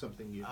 Something new.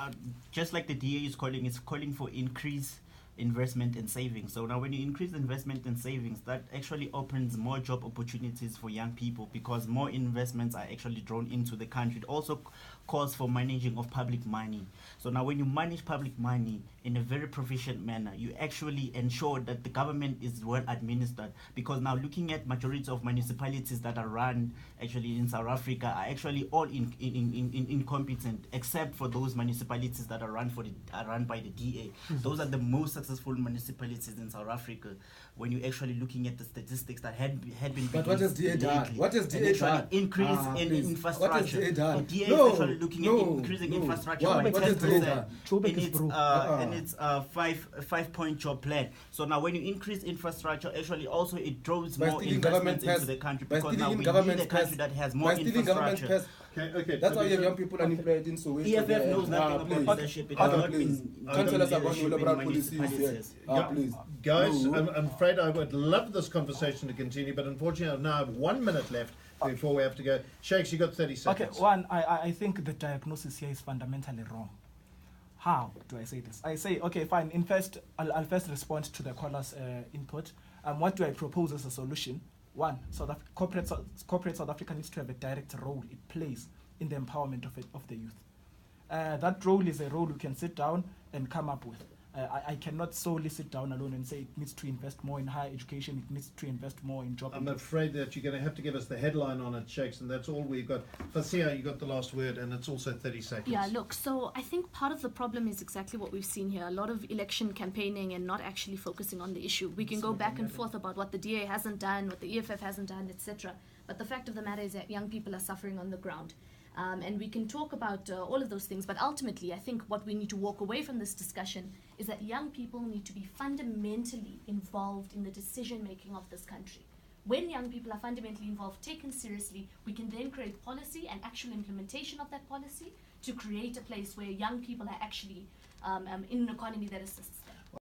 Just like the DA is calling, it's calling for increased investment and savings. So now when you increase investment and savings, that actually opens more job opportunities for young people because more investments are actually drawn into the country. It also calls for managing of public money. So now when you manage public money in a very proficient manner, you actually ensure that the government is well administered, because now looking at majority of municipalities that are run actually in South Africa are actually all incompetent, except for those municipalities that are run by the DA. Those are the most successful municipalities in South Africa. When you're actually looking at the statistics that had been But what has DA done? What has DA done? Increase in infrastructure. What has DA done? The DA No, is actually looking at increasing infrastructure by What has DA done? 10% in its 5-point job plan. So now when you increase infrastructure, actually also it draws more investments into the country, because now we need a country that has more infrastructure. Okay. That's why you have young people unemployed in Soweto. EFF knows nothing about leadership. It has not been Can't tell us about leadership in liberal policies here. municipalities. Please. Guys, I'm afraid I would love this conversation to continue, but unfortunately I now have 1 minute left before we have to go. Shakes, you got 30 seconds. Okay, one, I think the diagnosis here is fundamentally wrong. How do I say this? I say, okay, fine. I'll first respond to the caller's input. What do I propose as a solution? One, corporate South Africa needs to have a direct role it plays in the empowerment of the youth. That role is a role we can sit down and come up with. I cannot solely sit down alone and say it needs to invest more in higher education, it needs to invest more in job. I'm afraid that you're going to have to give us the headline on it, Shakes, and that's all we've got. Fasia, you got the last word, and it's also 30 seconds. Yeah, look, so I think part of the problem is exactly what we've seen here. A lot of election campaigning and not actually focusing on the issue. We can go back and forth about what the DA hasn't done, what the EFF hasn't done, etc. But the fact of the matter is that young people are suffering on the ground. And we can talk about all of those things, but ultimately I think what we need to walk away from this discussion is that young people need to be fundamentally involved in the decision making of this country. When young people are fundamentally involved, taken seriously, we can then create policy and actual implementation of that policy to create a place where young people are actually in an economy that assists them.